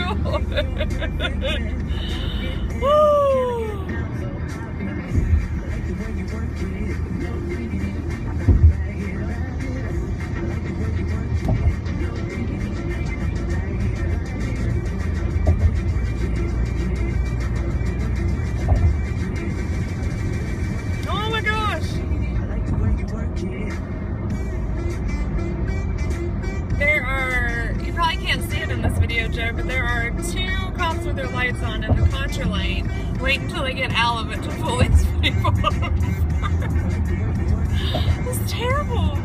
Woo! Oh my gosh! There are, you probably can't see it in this video, Joe, but there are 2 cops with their lights on in the contra lane, waiting until they get out of it to pull these people over. It's terrible.